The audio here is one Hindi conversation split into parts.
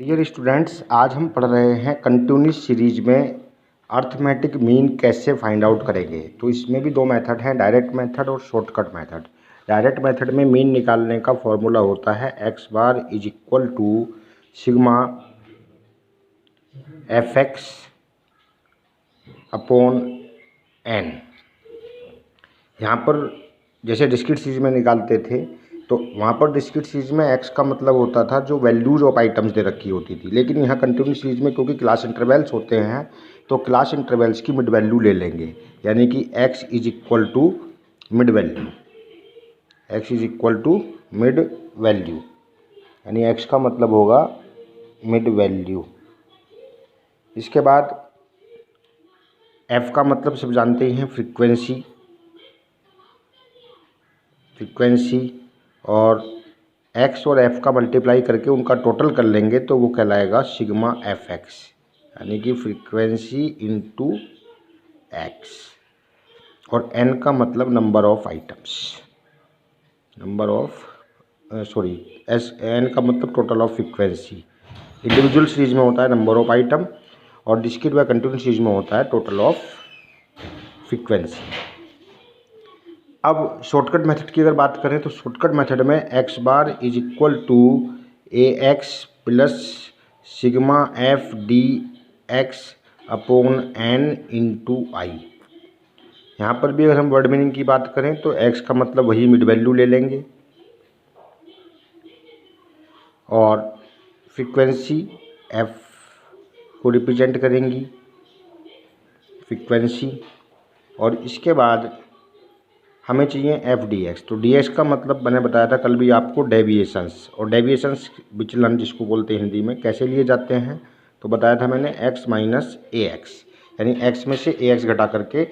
डियर स्टूडेंट्स, आज हम पढ़ रहे हैं कंटिन्यूस सीरीज में अर्थमेटिक मीन कैसे फाइंड आउट करेंगे। तो इसमें भी दो मेथड हैं, डायरेक्ट मेथड और शॉर्टकट मेथड। डायरेक्ट मेथड में मीन निकालने का फॉर्मूला होता है X bar is equal to sigma F X upon N. यहाँ पर जैसे डिस्क्रीट सीरीज में निकालते थे तो वहाँ पर डिस्क्रीट सीरीज में एक्स का मतलब होता था जो वैल्यूज़ ऑफ आइटम्स दे रखी होती थी, लेकिन यहाँ कंटिन्यूस सीरीज में क्योंकि क्लास इंटरवल्स होते हैं तो क्लास इंटरवल्स की मिड वैल्यू ले लेंगे, यानी कि x is equal to mid value, x is equal to mid value, यानी x का मतलब होगा मिड वैल्यू। इसके बाद f का मतलब सब जानते ही हैं, फ्रीक्वेंसी, और x और f का मल्टीप्लाई करके उनका टोटल कर लेंगे तो वो कहलाएगा सिग्मा एफ एक्स, यानी कि फ्रीक्वेंसी इंटू एक्स। और n का मतलब नंबर ऑफ आइटम्स, n का मतलब total of frequency. Individual series में होता है नंबर ऑफ आइटम और डिस्क्रीट व कंटिन्यूस सीरीज में होता है टोटल ऑफ फ्रीक्वेंसी। अब शॉर्टकट मेथड की अगर बात करें तो शॉर्टकट मेथड में X bar is equal to A X plus sigma F D X upon N into I. यहाँ पर भी अगर हम वर्ड मीनिंग की बात करें तो x का मतलब वही मिड वैल्यू ले लेंगे और फ्रीक्वेंसी f को रिप्रेजेंट करेंगी फ्रीक्वेंसी, और इसके बाद हमें चाहिए एफ डी एक्स। तो डी एक्स का मतलब मैंने बताया था कल भी आपको डेविएशंस, और डेविएशंस विचलन जिसको बोलते हैं हिंदी में, कैसे लिए जाते हैं तो बताया था मैंने x माइनस ए एक्स, यानी x में से ए एक्स घटा करके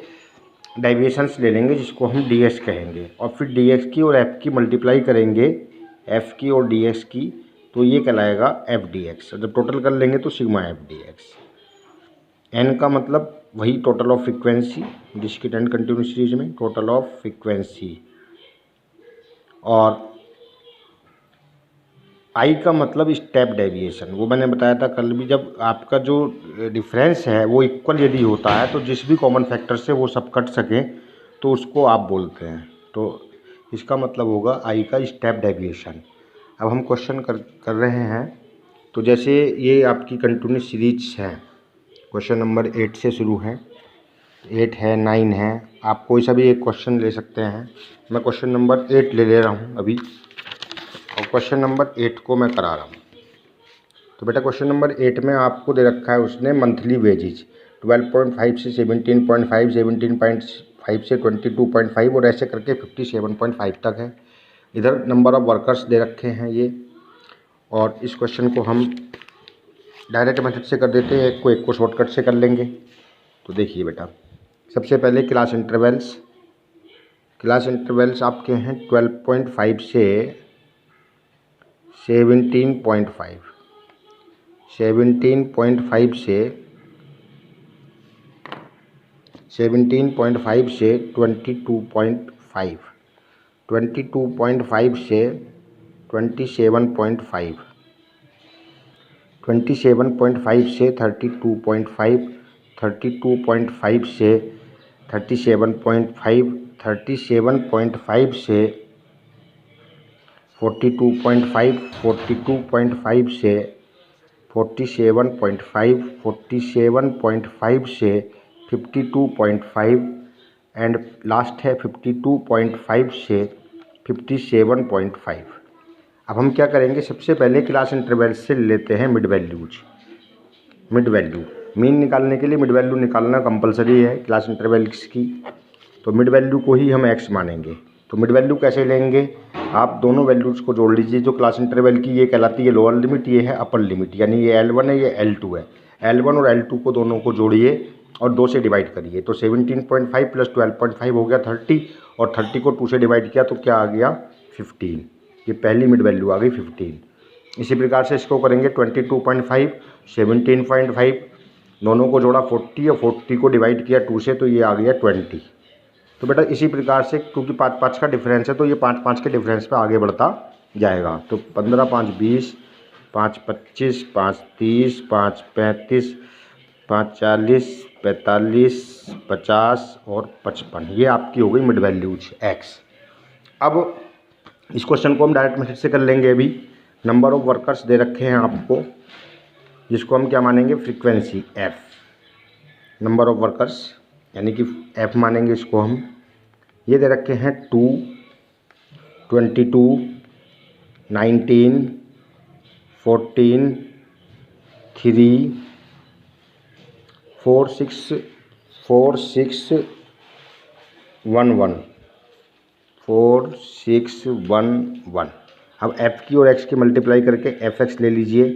डेविएशंस ले लेंगे जिसको हम डी एक्स कहेंगे, और फिर डी एक्स की और f की मल्टीप्लाई करेंगे, f की और डी एक्स की, तो ये कहलाएगा एफ डी एक्स। जब टोटल कर लेंगे तो sigma F D x. n का मतलब वही total of frequency, discrete and continuous series में टोटल ऑफ फ्रीक्वेंसी, और i का मतलब स्टेप डेविएशन। वो मैंने बताया था कल भी, जब आपका जो डिफरेंस है वो इक्वल यदि होता है तो जिस भी कॉमन फैक्टर से वो सब कट सकें तो उसको आप बोलते हैं, तो इसका मतलब होगा i का स्टेप डेविएशन। अब हम क्वेश्चन कर रहे हैं, तो जैसे ये आपकी कंटिन्यूस सीरीज है, क्वेश्चन नंबर 8 से शुरू है, 8 है, 9 है, आप कोई सा भी एक क्वेश्चन ले सकते हैं। मैं क्वेश्चन नंबर 8 ले रहा हूँ अभी, और क्वेश्चन नंबर 8 को मैं करा रहा हूँ। तो बेटा क्वेश्चन नंबर 8 में आपको दे रखा है उसने मंथली वेजेज 12.5 से 17.5, 17.5 से 22.5 और ऐसे करके 57.5 तक है। इधर नंबर ऑफ वर्कर्स दे रखे हैं ये, और इस क्वेश्चन को हम डायरेक्ट मेथड से कर देते हैं, एक को शॉर्टकट से कर लेंगे। तो देखिए बेटा, सबसे पहले क्लास इंटरवल्स आपके हैं 12.5 से 17.5, 17.5 से 22.5, 22.5 से 27.5, 27.5 से 32.5, 32.5 से 37.5, 37.5 से 42.5, 42.5 से 47.5, 47.5 से 52.5 एंड लास्ट है 52.5 से 57.5। अब हम क्या करेंगे, सबसे पहले क्लास इंटरवल से लेते हैं मिड वैल्यू। मीन निकालने के लिए मिड वैल्यू निकालना कंपलसरी है क्लास इंटरवल्स की, तो मिड वैल्यू को ही हम x मानेंगे। तो मिड वैल्यू कैसे लेंगे, आप दोनों वैल्यूज़ को जोड़ लीजिए। जो क्लास इंटरवल की ये कहलाती है लोअर लिमिट, ये है अपर लिमिट, यानी ये L1 है, ये L2 है। L1 और L2 को दोनों को जोड़िए और 2 से डिवाइड करिए, तो 17.5 प्लस 12.5 हो गया 30, और 30 को 2 से डिवाइड किया तो क्या आ गया 15। ये पहली मिड वैल्यू आ गई 15। इसी प्रकार से इसको करेंगे 22.5, 17.5, दोनों को जोड़ा 40 और 40 को डिवाइड किया 2 से तो ये आ गया 20। तो बेटा इसी प्रकार से, क्योंकि 5-5 का डिफरेंस है तो ये 5-5 के डिफरेंस पे आगे बढ़ता जाएगा। तो 15 5 20, 5 25, 5 30, 5 35, 5 40, 45, 50 और 55। ये आपकी हो गई मिड वैल्यूज एक्स। अब इस क्वेश्चन को हम डायरेक्ट मेथड से कर लेंगे। अभी नंबर ऑफ वर्कर्स दे रखे हैं आपको, जिसको हम क्या मानेंगे, frequency F. Number of workers यानी कि एफ मानेंगे इसको हम। ये दे रखे हैं 2, 22, 19, 14, 3, 4 6 4 6 1 1 4 6 1 1। अब एफ़ की और एक्स की मल्टीप्लाई करके एफ एक्स ले लीजिए,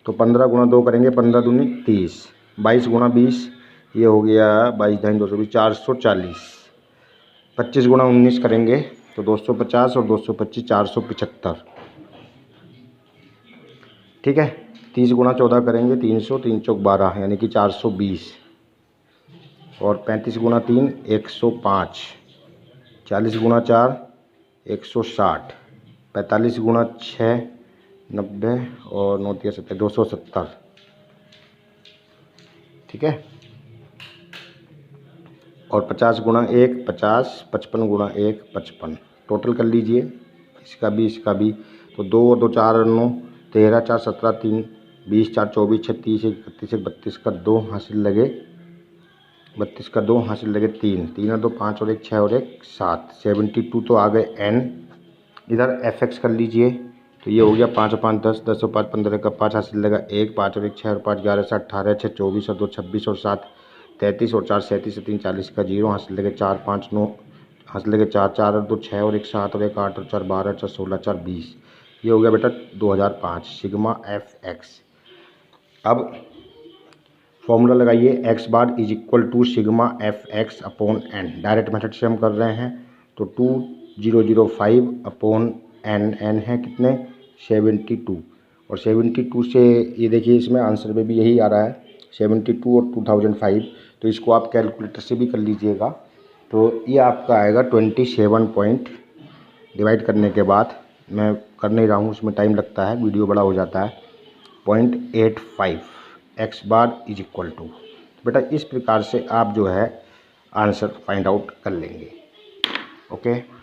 तो 15 गुणा 2 करेंगे, 15 दूनी 30, 22 गुणा 20, ये हो गया 22 ढाई 220, 440। 25 गुणा 19 करेंगे तो 250 और 225 475। ठीक है। 30 गुणा 14 करेंगे 300, 3 चौक 12 यानी कि 420। और 35 गुणा 3 105, 40 गुणा 4 160, 45 गुणा 6 90 और 9 3 70 270। ठीक है। और 50 गुणा 1 50, 55 गुणा 1 55। टोटल कर लीजिए इसका भी। तो 2 और 2 4 और 9 13, 4 17 3 20, 4 24 36 31 32 का 2 हासिल लगे, 32 का 2 हासिल लगे 3, 3 और 2 5 और 1 6 और 1 7, 72 तो आ गए n। इधर एफ एक्स कर लीजिए, तो ये हो गया 5 और 5 10, 10 और 5 15 का 5 हासिल लगा 1, 5 और 1 6 और 5 11 7 18 6 24 और 2 26 और 7 33 और 4 37 3 40 का 0 हासिल लगे 4 5 9 हासिल लगे 4 4 और 2 6 और 1 7 और 1 8 और 4 12 4 16 4 20। ये हो गया बेटा 2005 सिग्मा एफ एक्स। अब फॉर्मूला लगाइए, X bar is equal to sigma F X upon N. Direct method से हम कर रहे हैं, तो 2005 अपॉन एन है कितने 72। और 72 से ये देखिए इसमें आंसर में भी यही आ रहा है 72 और 2005, तो इसको आप कैलकुलेटर से भी कर लीजिएगा। तो ये आपका आएगा 27 पॉइंट, डिवाइड करने के बाद मैं कर नहीं रहा हूँ, उसमें टाइम लगता है, वीडियो बड़ा हो जाता है, 0.85 X bar is equal to. बेटा इस प्रकार से आप जो है आंसर फाइंड आउट कर लेंगे। ओके।